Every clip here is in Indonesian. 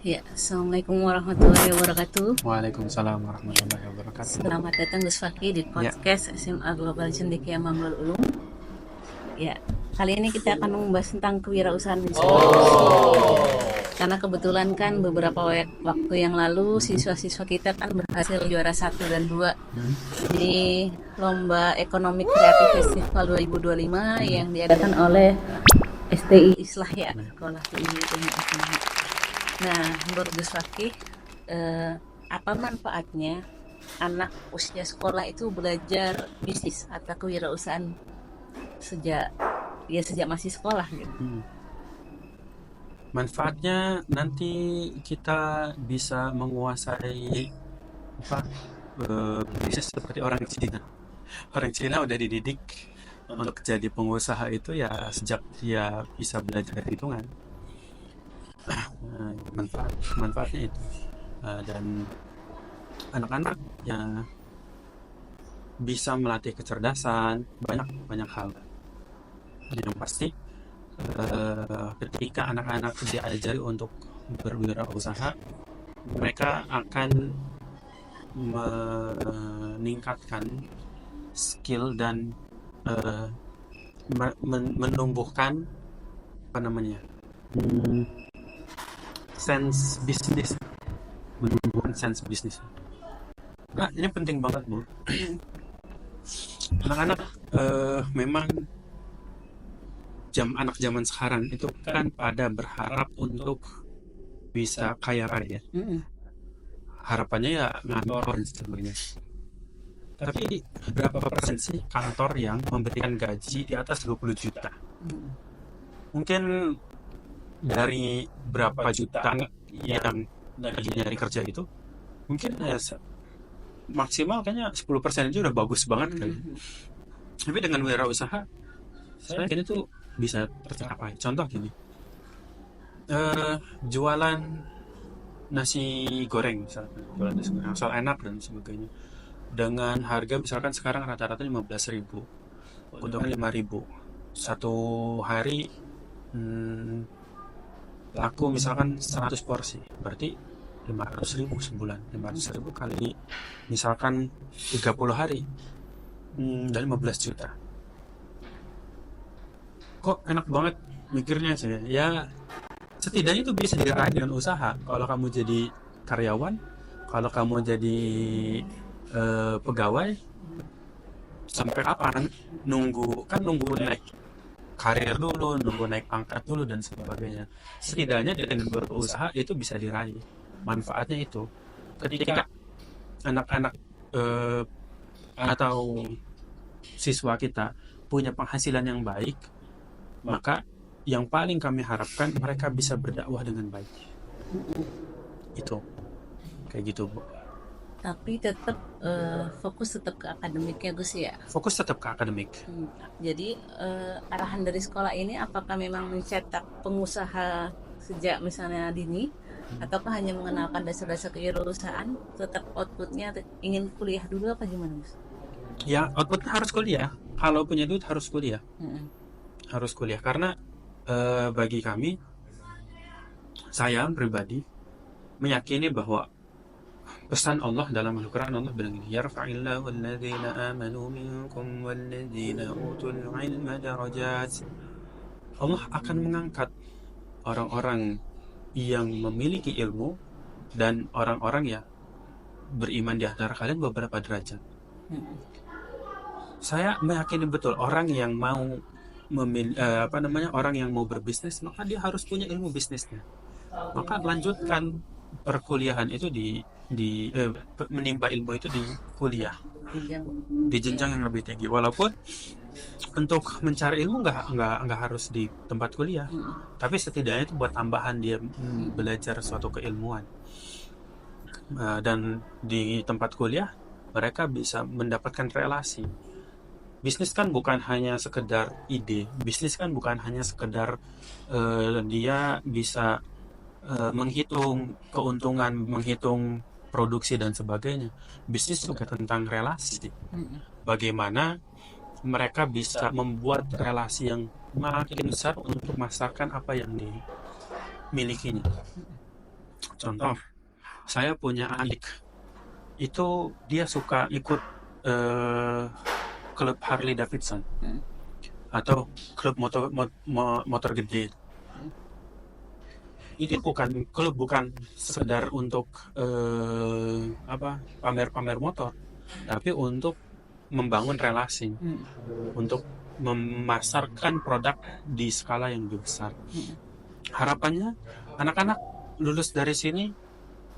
Ya, Assalamualaikum warahmatullahi wabarakatuh. Waalaikumsalam warahmatullahi wabarakatuh. Selamat datang Gus Fakih di Ya, podcast SMA Global Cendekia Manggul Ulum. Ya, kali ini kita akan membahas tentang kewirausahaan di karena kebetulan kan beberapa waktu yang lalu siswa-siswa kita kan berhasil juara 1 dan 2 di Lomba Ekonomi Kreatif Festival 2025 yang diadakan oleh STI Islah ya, Sekolah Tinggi Ilmu Ekonomi. Nah, menurut Gus Fakih, apa manfaatnya anak usia sekolah itu belajar bisnis atau kewirausahaan sejak masih sekolah gitu? manfaatnya nanti kita bisa menguasai apa bisnis seperti orang Cina. Orang Cina udah dididik untuk jadi pengusaha itu ya sejak dia bisa belajar hitungan. Manfaatnya itu. Dan anak-anak yang bisa melatih kecerdasan banyak hal. Yang pasti ketika anak-anak diajari untuk berwirausaha, mereka akan meningkatkan skill dan menumbuhkan apa namanya sense bisnis, menumbuhkan sense bisnis. Nah, ini penting banget, Bu. Anak-anak memang anak zaman sekarang itu kan pada berharap untuk bisa kaya raya. Harapannya ya ngantor dan sebagainya. Tapi berapa persen sih kantor yang memberikan gaji di atas 20 juta? Mungkin dari berapa juta yang lagi nyari kerja itu, mungkin ya maksimal kayaknya 10% aja udah bagus banget kali. Tapi dengan wirausaha, saya yakin itu bisa tercapai. Contoh gini, jualan nasi goreng misalkan, jualan nasi goreng asal enak dan sebagainya, dengan harga misalkan sekarang rata-rata 15.000, keuntungan 5.000 satu hari. Laku misalkan 100 porsi, berarti 500.000 sebulan. 500.000 kali misalkan 30 hari, dan 15 juta. Kok enak banget mikirnya sih ya. Setidaknya itu bisa diraih dengan usaha. Kalau kamu jadi karyawan, kalau kamu jadi pegawai, sampai kapan nunggu naik karir dulu, nunggu naik pangkat dulu dan sebagainya. Setidaknya dengan berusaha itu bisa diraih. Manfaatnya itu ketika anak-anak atau siswa kita punya penghasilan yang baik, maka yang paling kami harapkan mereka bisa berdakwah dengan baik. Itu kayak gitu, Bu. Tapi tetap fokus tetap ke akademiknya Gus ya. Fokus tetap ke akademik. Jadi arahan dari sekolah ini apakah memang mencetak pengusaha sejak misalnya dini, ataukah hanya mengenalkan dasar-dasar kewirausahaan, tetap outputnya ingin kuliah dulu apa gimana Gus? Ya, outputnya harus kuliah. Kalau punya duit harus kuliah. Harus kuliah karena bagi kami, saya pribadi meyakini bahwa pesan Allah dalam Al-Quran, Allah bilang ini, yarfa'illahu alladhina amanu minkum walladhina utul ilma darajat. Allah akan mengangkat orang-orang yang memiliki ilmu dan orang-orang yang beriman di antara kalian beberapa derajat. Saya meyakini betul orang yang mau orang yang mau berbisnis, maka dia harus punya ilmu bisnisnya. Maka lanjutkan perkuliahan itu menimba ilmu itu di kuliah, di jenjang yang lebih tinggi. Walaupun untuk mencari ilmu nggak harus di tempat kuliah, tapi setidaknya itu buat tambahan dia belajar suatu keilmuan. Dan di tempat kuliah mereka bisa mendapatkan relasi. Bisnis kan bukan hanya sekedar ide, bisnis kan bukan hanya sekedar dia bisa menghitung keuntungan, menghitung produksi dan sebagainya. Bisnis juga tentang relasi. Bagaimana mereka bisa membuat relasi yang makin besar untuk memasarkan apa yang dimilikinya. Contoh, saya punya adik, itu dia suka ikut klub Harley Davidson atau klub motor gede. Itu bukan klub, bukan sekedar untuk pamer-pamer motor, tapi untuk membangun relasi, untuk memasarkan produk di skala yang lebih besar. Harapannya anak-anak lulus dari sini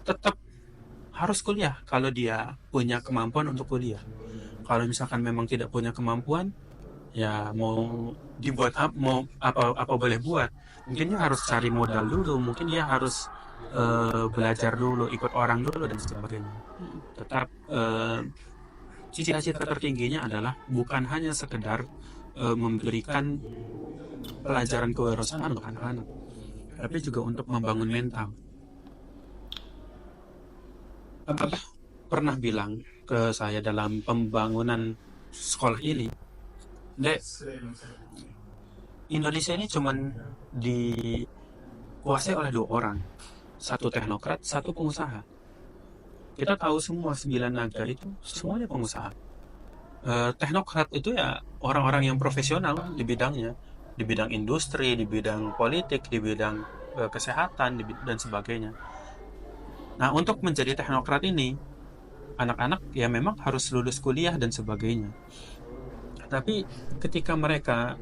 tetap harus kuliah kalau dia punya kemampuan untuk kuliah. Kalau misalkan memang tidak punya kemampuan, ya mau dibuat mau apa boleh buat. Mungkin dia harus cari modal dulu, mungkin dia harus belajar dulu, ikut orang dulu dan sebagainya. Tetap cita-cita tertingginya adalah bukan hanya sekedar memberikan pelajaran kewirausahaan untuk anak-anak, tapi juga untuk membangun mental. Bapak pernah bilang ke saya dalam pembangunan sekolah ini, Dek, Indonesia ini cuman dikuasai oleh 2 orang, satu teknokrat, satu pengusaha. Kita tahu semua 9 naga itu semuanya pengusaha. Teknokrat itu ya orang-orang yang profesional di bidangnya, di bidang industri, di bidang politik, di bidang kesehatan, dan sebagainya. Nah, untuk menjadi teknokrat ini, anak-anak ya memang harus lulus kuliah dan sebagainya. Tapi ketika mereka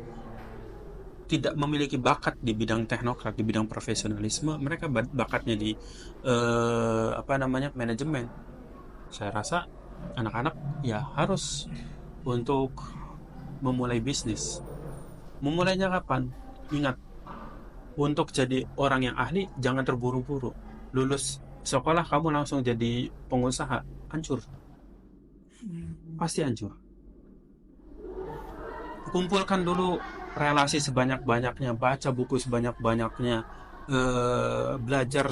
tidak memiliki bakat di bidang teknokrat, di bidang profesionalisme, mereka bakatnya di manajemen. Saya rasa anak-anak ya harus untuk memulai bisnis. Memulainya kapan? Ingat, untuk jadi orang yang ahli jangan terburu-buru. Lulus sekolah kamu langsung jadi pengusaha, hancur. Pasti hancur. Kumpulkan dulu relasi sebanyak-banyaknya, baca buku sebanyak-banyaknya, belajar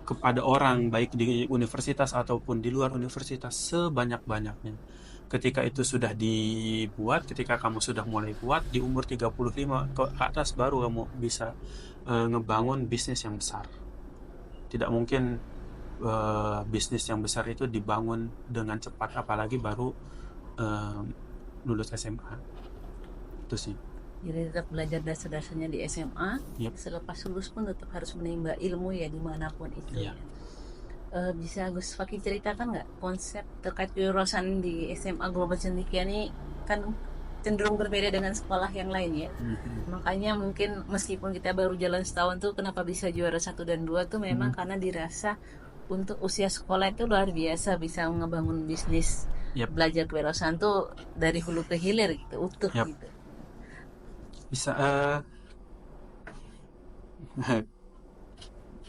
kepada orang baik di universitas ataupun di luar universitas sebanyak-banyaknya. Ketika itu sudah dibuat, ketika kamu sudah mulai buat di umur 35 ke atas, baru kamu bisa ngebangun bisnis yang besar. Tidak mungkin bisnis yang besar itu dibangun dengan cepat, apalagi baru lulus SMA. Itu sih. Jadi tetap belajar dasar-dasarnya di SMA. Yep. Selepas lulus pun tetap harus menimba ilmu ya dimanapun itu. Yeah. Bisa Gus Fakih ceritakan nggak konsep terkait kewirausahaan di SMA Global Cendekia ini kan cenderung berbeda dengan sekolah yang lain ya. Makanya mungkin meskipun kita baru jalan setahun tuh kenapa bisa juara 1 dan 2 tuh memang karena dirasa untuk usia sekolah itu luar biasa bisa ngebangun bisnis. Yep. Belajar kewirausahaan tuh dari hulu ke hilir gitu, utuh Yep. gitu. Bisa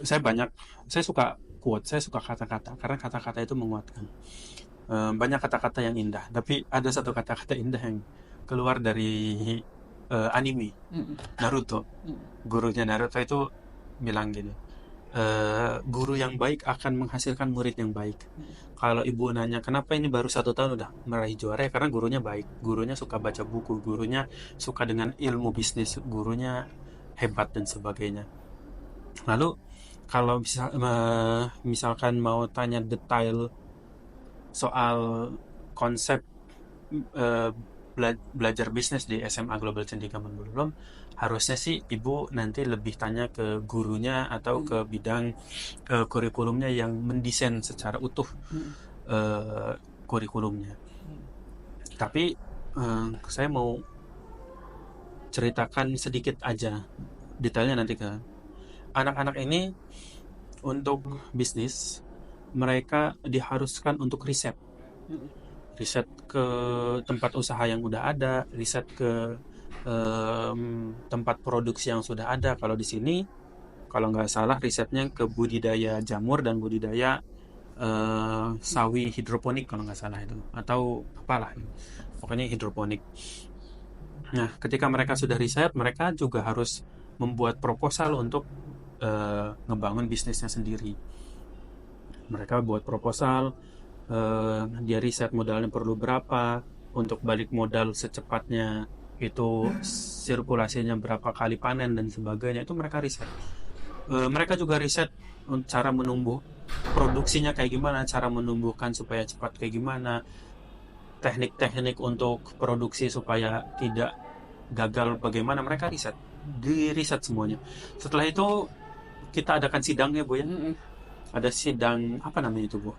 saya suka quote, saya suka kata-kata karena kata-kata itu menguatkan. Banyak kata-kata yang indah, tapi ada satu kata-kata indah yang keluar dari anime Naruto. Gurunya Naruto itu bilang gini, guru yang baik akan menghasilkan murid yang baik. Kalau ibu nanya kenapa ini baru 1 tahun udah meraih juara, ya karena gurunya baik, gurunya suka baca buku, gurunya suka dengan ilmu bisnis, gurunya hebat dan sebagainya. Lalu kalau misalkan mau tanya detail soal konsep belajar bisnis di SMA Global Cendekia Belum, harusnya sih ibu nanti lebih tanya ke gurunya atau ke bidang kurikulumnya yang mendesain secara utuh kurikulumnya. Tapi saya mau ceritakan sedikit aja detailnya nanti ke anak-anak ini. Untuk bisnis mereka diharuskan untuk riset ke tempat usaha yang udah ada, riset ke tempat produksi yang sudah ada. Kalau di sini, kalau nggak salah risetnya ke budidaya jamur dan budidaya sawi hidroponik kalau nggak salah itu, atau apalah, pokoknya hidroponik. Nah, ketika mereka sudah riset, mereka juga harus membuat proposal untuk ngebangun bisnisnya sendiri. Mereka buat proposal, dia riset modalnya perlu berapa, untuk balik modal secepatnya itu sirkulasinya berapa kali panen dan sebagainya, itu mereka riset. mereka juga riset cara menumbuh produksinya kayak gimana, cara menumbuhkan supaya cepat kayak gimana, teknik-teknik untuk produksi supaya tidak gagal bagaimana, mereka riset semuanya. Setelah itu kita adakan sidangnya, Bu ya. Ada sidang apa namanya itu, Bu?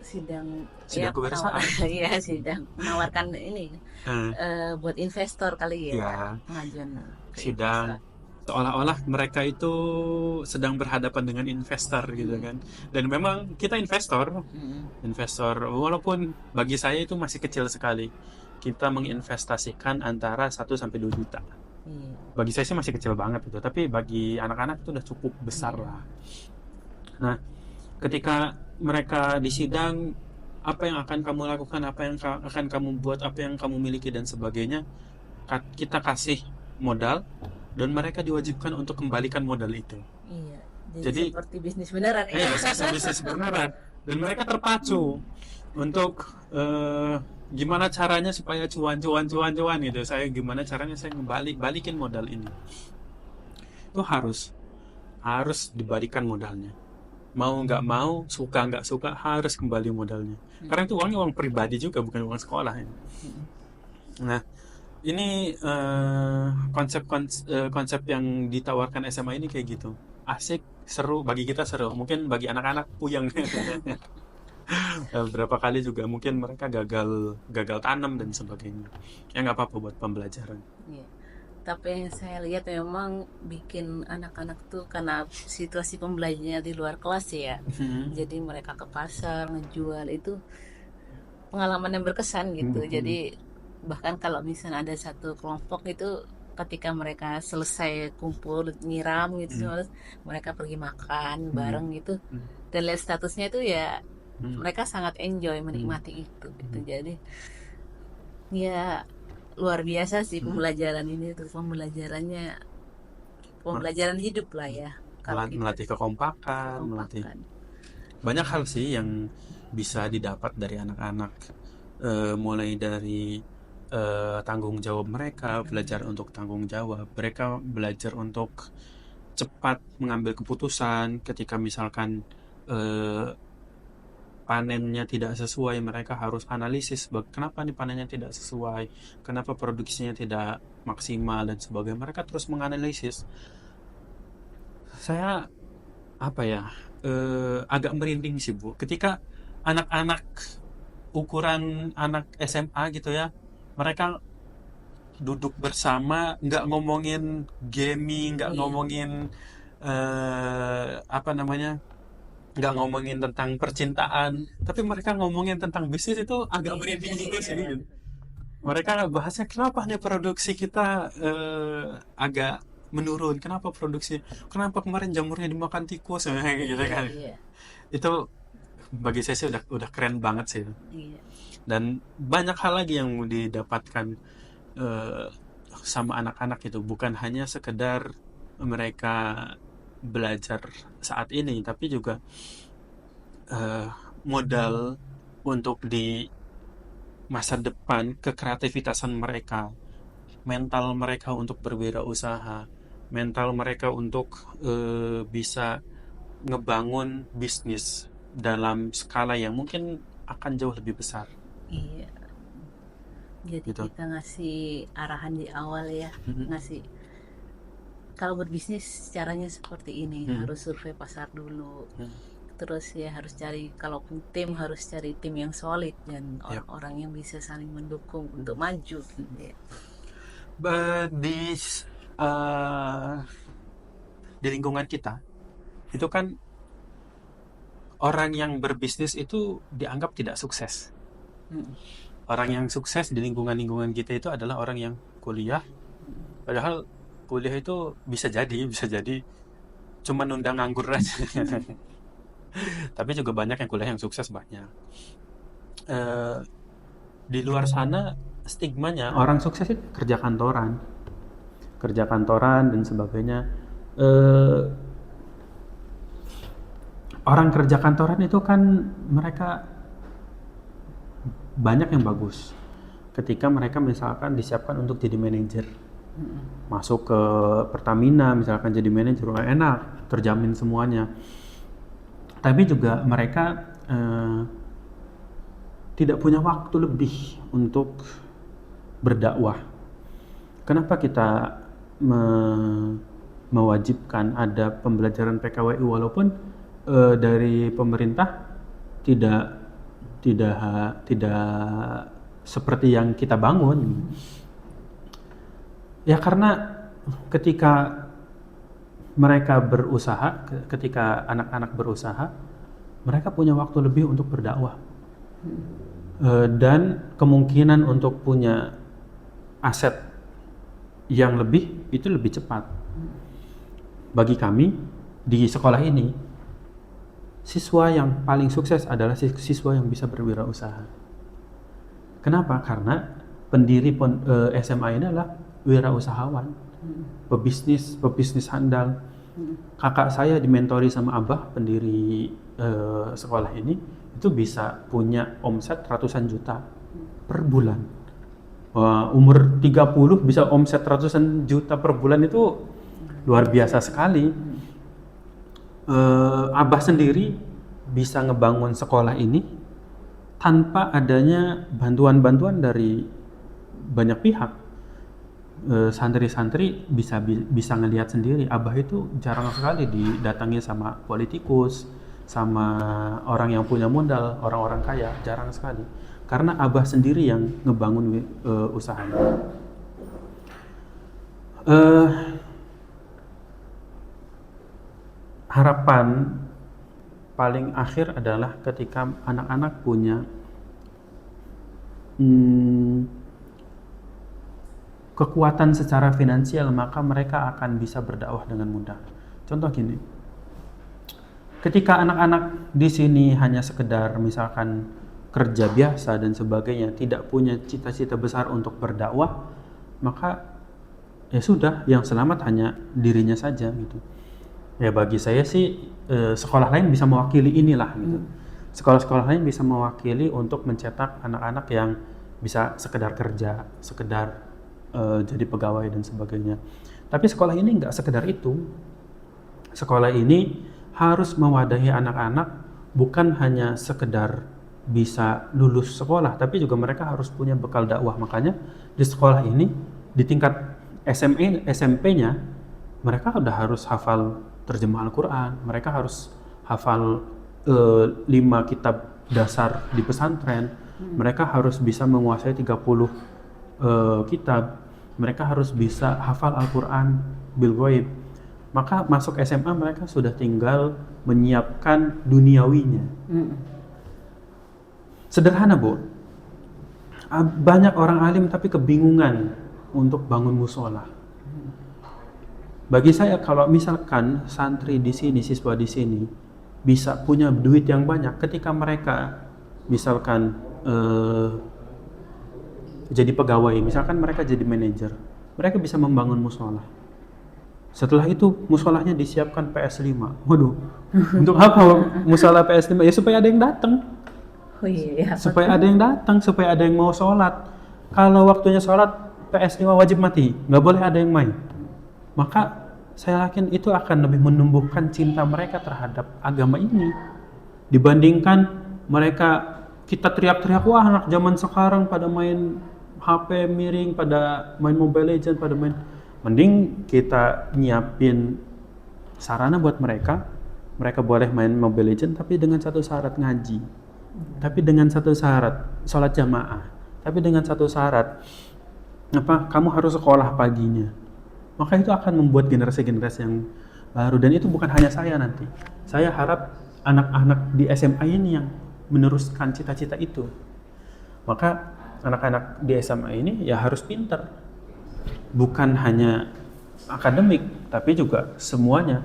Sidang Sidang kewirausahaan. ya sidang menawarkan ini Eh, buat investor kali ya, ya, pengajuan ke sidang seolah-olah mereka itu sedang berhadapan dengan investor gitu kan. Dan memang kita investor walaupun bagi saya itu masih kecil sekali. Kita menginvestasikan antara 1 sampai 2 juta. Bagi saya sih masih kecil banget itu, tapi bagi anak-anak itu udah cukup besar lah. Nah, ketika mereka di sidang, apa yang akan kamu lakukan, apa yang akan kamu buat, apa yang kamu miliki dan sebagainya, kita kasih modal dan mereka diwajibkan untuk kembalikan modal itu. Iya, Jadi seperti bisnis beneran ya. bisnis beneran. Dan mereka terpacu untuk gimana caranya supaya cuan gitu. Gimana caranya saya balikin modal ini. Itu harus dibalikan modalnya. Mau nggak mau, suka nggak suka, harus kembali modalnya. Karena itu uangnya uang pribadi juga, bukan uang sekolah ini. Nah, ini konsep yang ditawarkan SMA ini kayak gitu. Asik, seru, bagi kita seru. Mungkin bagi anak-anak puyeng. Berapa kali juga mungkin mereka gagal tanam dan sebagainya. Ya nggak apa-apa buat pembelajaran. Iya. Tapi yang saya lihat memang bikin anak-anak tuh karena situasi pembelajarannya di luar kelas ya. Jadi mereka ke pasar ngejual, itu pengalaman yang berkesan gitu. Jadi bahkan kalau misalnya ada satu kelompok itu ketika mereka selesai kumpul nyiram gitu, mereka pergi makan bareng gitu. Dan lihat statusnya itu ya mereka sangat enjoy menikmati itu gitu. Jadi ya luar biasa sih pembelajaran ini tuh, pembelajaran hidup lah ya. Melatih kekompakan, melatih banyak hal sih yang bisa didapat dari anak-anak, mulai dari tanggung jawab mereka, belajar untuk tanggung jawab, mereka belajar untuk cepat mengambil keputusan ketika misalkan panennya tidak sesuai, mereka harus analisis kenapa nih panennya tidak sesuai, kenapa produksinya tidak maksimal dan sebagainya. Mereka terus menganalisis. Saya agak merinding sih, Bu, ketika anak-anak ukuran anak SMA gitu ya, mereka duduk bersama, nggak ngomongin gaming, nggak ngomongin nggak ngomongin tentang percintaan, tapi mereka ngomongin tentang bisnis. Itu agak merinding juga sih. Mereka bahasnya kenapa nih produksi kita agak menurun, kenapa kemarin jamurnya dimakan tikus gitu kan. Itu bagi saya sih udah keren banget sih. Dan banyak hal lagi yang didapatkan sama anak-anak itu, bukan hanya sekedar mereka belajar saat ini, tapi juga modal untuk di masa depan, kekreativitasan mereka, mental mereka untuk berwirausaha, mental mereka untuk bisa ngebangun bisnis dalam skala yang mungkin akan jauh lebih besar. Iya. Jadi gitu. Kita ngasih arahan di awal ya, ngasih kalau berbisnis caranya seperti ini, harus survei pasar dulu. Terus ya harus cari, kalaupun tim harus cari tim yang solid dan orang-orang yang bisa saling mendukung untuk maju gitu ya. Di lingkungan kita itu kan orang yang berbisnis itu dianggap tidak sukses. Orang yang sukses di lingkungan kita itu adalah orang yang kuliah, padahal kuliah itu bisa jadi cuma nunda nganggur aja. Tapi juga banyak yang kuliah yang sukses, banyak. Di luar sana stigmanya orang sukses itu kerja kantoran dan sebagainya. Orang kerja kantoran itu kan mereka banyak yang bagus ketika mereka misalkan disiapkan untuk jadi manajer. Masuk ke Pertamina misalkan jadi manajer, enak, terjamin semuanya. Tapi juga mereka tidak punya waktu lebih untuk berdakwah. Kenapa kita mewajibkan ada pembelajaran PKWI walaupun dari pemerintah tidak tidak tidak seperti yang kita bangun? Ya karena ketika mereka berusaha, ketika anak-anak berusaha, mereka punya waktu lebih untuk berdakwah. Dan kemungkinan untuk punya aset yang lebih itu lebih cepat. Bagi kami di sekolah ini, siswa yang paling sukses adalah siswa yang bisa berwirausaha. Kenapa? Karena pendiri SMA ini adalah wirausahawan, pebisnis handal. Kakak saya dimentori sama Abah, pendiri sekolah ini, itu bisa punya omset ratusan juta per bulan. Umur 30 bisa omset ratusan juta per bulan, itu luar biasa sekali. Abah sendiri bisa ngebangun sekolah ini tanpa adanya bantuan-bantuan dari banyak pihak. Santri-santri bisa ngelihat sendiri, Abah itu jarang sekali didatangi sama politikus, sama orang yang punya modal, orang-orang kaya, jarang sekali. Karena Abah sendiri yang ngebangun usahanya. Harapan paling akhir adalah ketika anak-anak punya kekuatan secara finansial, maka mereka akan bisa berdakwah dengan mudah. Contoh gini, ketika anak-anak di sini hanya sekedar misalkan kerja biasa dan sebagainya, tidak punya cita-cita besar untuk berdakwah, maka ya sudah, yang selamat hanya dirinya saja gitu. Ya bagi saya sih sekolah lain bisa mewakili inilah gitu. Sekolah-sekolah lain bisa mewakili untuk mencetak anak-anak yang bisa sekedar kerja, sekedar jadi pegawai dan sebagainya. Tapi sekolah ini nggak sekedar itu. Sekolah ini harus mewadahi anak-anak bukan hanya sekedar bisa lulus sekolah, tapi juga mereka harus punya bekal dakwah. Makanya di sekolah ini di tingkat SMP-nya mereka udah harus hafal terjemah Al-Quran, mereka harus hafal 5 kitab dasar di pesantren, mereka harus bisa menguasai 30 kitab, mereka harus bisa hafal Al-Quran bil ghaib. Maka masuk SMA mereka sudah tinggal menyiapkan duniawinya. Sederhana, Bu. Banyak orang alim tapi kebingungan untuk bangun musola. Bagi saya, kalau misalkan santri di sini, siswa di sini bisa punya duit yang banyak, ketika mereka misalkan jadi pegawai, misalkan mereka jadi manajer, mereka bisa membangun musola. Setelah itu musolahnya disiapkan PS5. Waduh, untuk apa musola PS5? Ya supaya ada yang datang. Oh iya. Supaya ada yang datang, supaya ada yang mau sholat. Kalau waktunya sholat, PS5 wajib mati, nggak boleh ada yang main. Maka saya yakin itu akan lebih menumbuhkan cinta mereka terhadap agama ini dibandingkan mereka kita teriak-teriak, wah anak zaman sekarang pada main HP miring, pada main Mobile Legends, pada main. Mending kita nyiapin sarana buat mereka boleh main Mobile Legends tapi dengan satu syarat, ngaji. Tapi dengan satu syarat, sholat jamaah. Tapi dengan satu syarat, kamu harus sekolah paginya. Maka itu akan membuat generasi-generasi yang baru, dan itu bukan hanya saya nanti. Saya harap anak-anak di SMA ini yang meneruskan cita-cita itu. Maka anak-anak di SMA ini ya harus pintar. Bukan hanya akademik, tapi juga semuanya.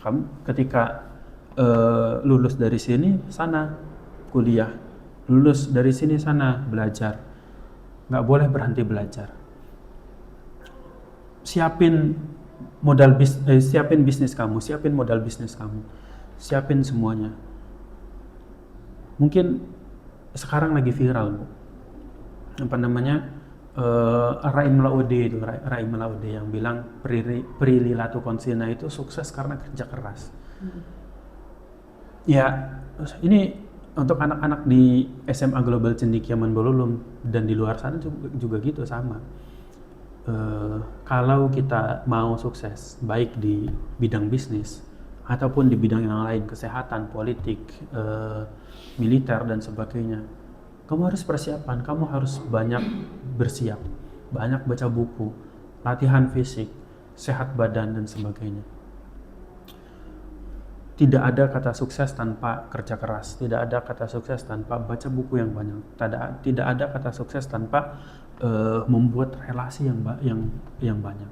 Kamu ketika lulus dari sini, sana kuliah. Lulus dari sini, sana belajar. Nggak boleh berhenti belajar. Siapin siapin bisnis kamu, siapin modal bisnis kamu, siapin semuanya. Mungkin sekarang lagi viral, Bu. Raim Laude itu, Raim Laude yang bilang Prilly Latuconsina itu sukses karena kerja keras. Ya, ini untuk anak-anak di SMA Global Cendekiaman Bolulum dan di luar sana juga gitu sama. Kalau kita mau sukses baik di bidang bisnis ataupun di bidang yang lain, kesehatan, politik, militer dan sebagainya, kamu harus persiapan, kamu harus banyak bersiap, banyak baca buku, latihan fisik, sehat badan dan sebagainya. Tidak ada kata sukses tanpa kerja keras, tidak ada kata sukses tanpa baca buku yang banyak, tidak ada kata sukses tanpa membuat relasi yang banyak.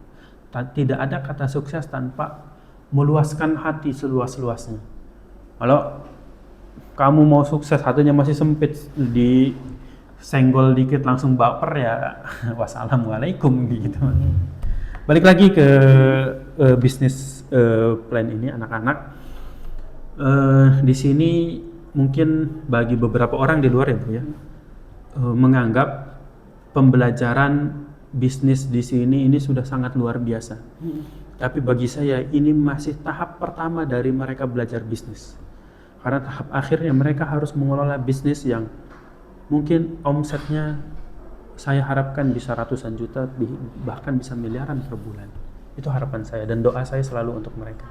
Tidak ada kata sukses tanpa meluaskan hati seluas-luasnya. Kalau kamu mau sukses, hatinya masih sempit, disenggol dikit langsung baper ya, wassalamualaikum gitu. Balik lagi ke bisnis plan ini anak-anak. Di sini mungkin bagi beberapa orang di luar ya Bu ya, menganggap pembelajaran bisnis di sini ini sudah sangat luar biasa. Tapi bagi saya ini masih tahap pertama dari mereka belajar bisnis. Karena tahap akhirnya mereka harus mengelola bisnis yang mungkin omsetnya saya harapkan bisa ratusan juta, bahkan bisa miliaran per bulan. Itu harapan saya dan doa saya selalu untuk mereka.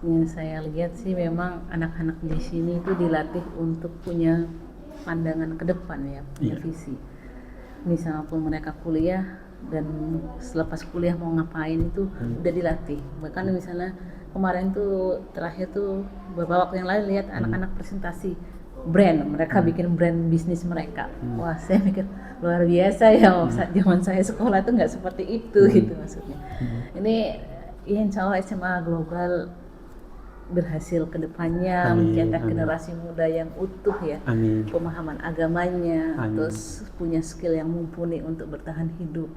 Yang saya lihat sih memang anak-anak di sini itu dilatih untuk punya pandangan ke depan ya, punya visi. Misalnya pun mereka kuliah dan selepas kuliah mau ngapain itu udah dilatih. Bahkan misalnya kemarin tuh terakhir tuh beberapa waktu yang lalu lihat anak-anak presentasi brand, mereka bikin brand bisnis mereka. Wah, saya mikir luar biasa ya, zaman saya sekolah tuh nggak seperti itu gitu maksudnya. Ini insya Allah SMA Global berhasil kedepannya mencetak generasi muda yang utuh ya, pemahaman agamanya, terus punya skill yang mumpuni untuk bertahan hidup,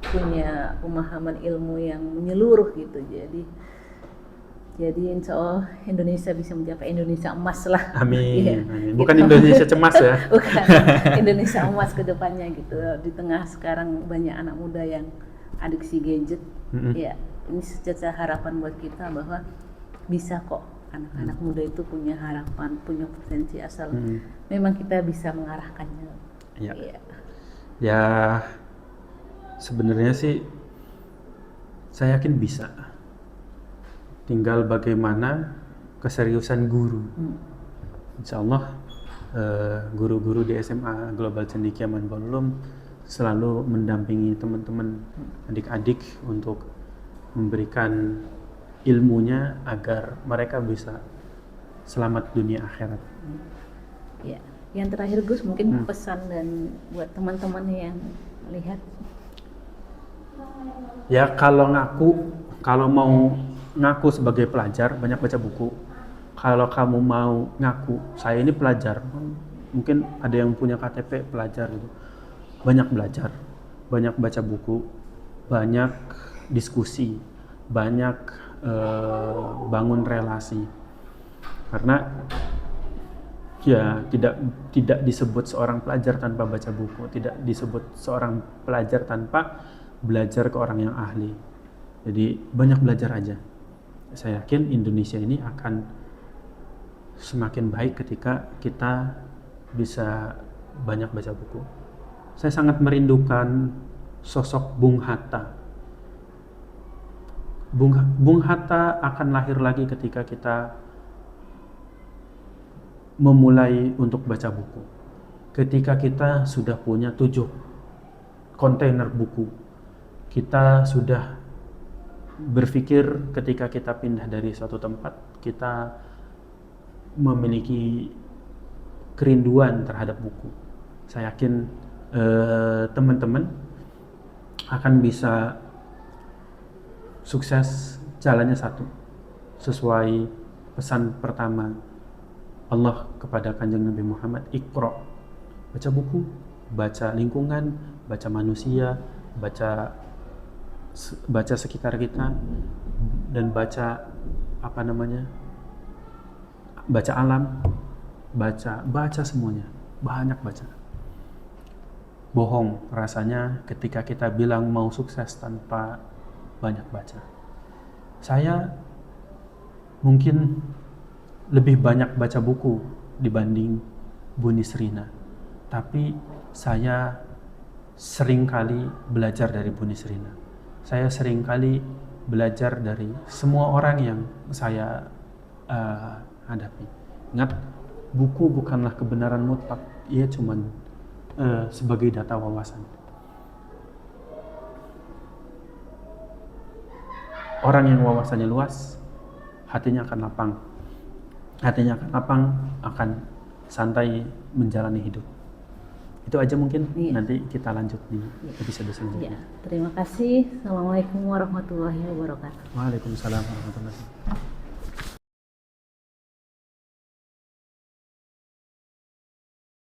punya pemahaman ilmu yang menyeluruh gitu. Jadi insya Allah Indonesia bisa mencapai Indonesia emas lah. Amin. Bukan gitu. Indonesia cemas ya. Bukan, Indonesia emas kedepannya gitu. Di tengah sekarang banyak anak muda yang adiksi gadget, ya ini secerca harapan buat kita bahwa bisa kok anak-anak muda itu punya harapan, punya potensi asal memang kita bisa mengarahkannya. Ya sebenarnya sih saya yakin bisa. Tinggal bagaimana keseriusan guru. Insya Allah guru-guru di SMA Global Cendekiaman Bolulum selalu mendampingi teman-teman adik-adik untuk memberikan ilmunya agar mereka bisa selamat dunia akhirat. Ya, yang terakhir Gus mungkin pesan dan buat teman-teman yang lihat. Ya kalau mau ngaku sebagai pelajar banyak baca buku. Kalau kamu mau ngaku saya ini pelajar, mungkin ada yang punya KTP pelajar gitu. Banyak belajar, banyak baca buku, banyak diskusi, banyak bangun relasi, karena ya tidak disebut seorang pelajar tanpa baca buku, tidak disebut seorang pelajar tanpa belajar ke orang yang ahli. Jadi banyak belajar aja. Saya yakin Indonesia ini akan semakin baik ketika kita bisa banyak baca buku. Saya sangat merindukan sosok Bung Hatta. Bung Hatta akan lahir lagi ketika kita memulai untuk baca buku. Ketika kita sudah punya 7 kontainer buku, kita sudah berpikir ketika kita pindah dari suatu tempat, kita memiliki kerinduan terhadap buku. Saya yakin teman-teman akan bisa sukses jalannya satu, sesuai pesan pertama Allah kepada Kanjeng Nabi Muhammad, Iqra, baca buku, baca lingkungan, baca manusia, baca sekitar kita, dan baca alam, baca semuanya, banyak baca. bohong rasanya ketika kita bilang mau sukses tanpa banyak baca. Saya mungkin lebih banyak baca buku dibanding Bu Nisrina, tapi saya sering kali belajar dari Bu Nisrina. Saya sering kali belajar dari semua orang yang saya hadapi. Ingat, buku bukanlah kebenaran mutlak, ia cuman sebagai data wawasan. Orang yang wawasannya luas, hatinya akan lapang. Hatinya akan lapang, akan santai menjalani hidup. Itu aja mungkin. Nanti kita lanjut di episode selanjutnya. Terima kasih. Assalamualaikum warahmatullahi wabarakatuh. Waalaikumsalam warahmatullahi wabarakatuh.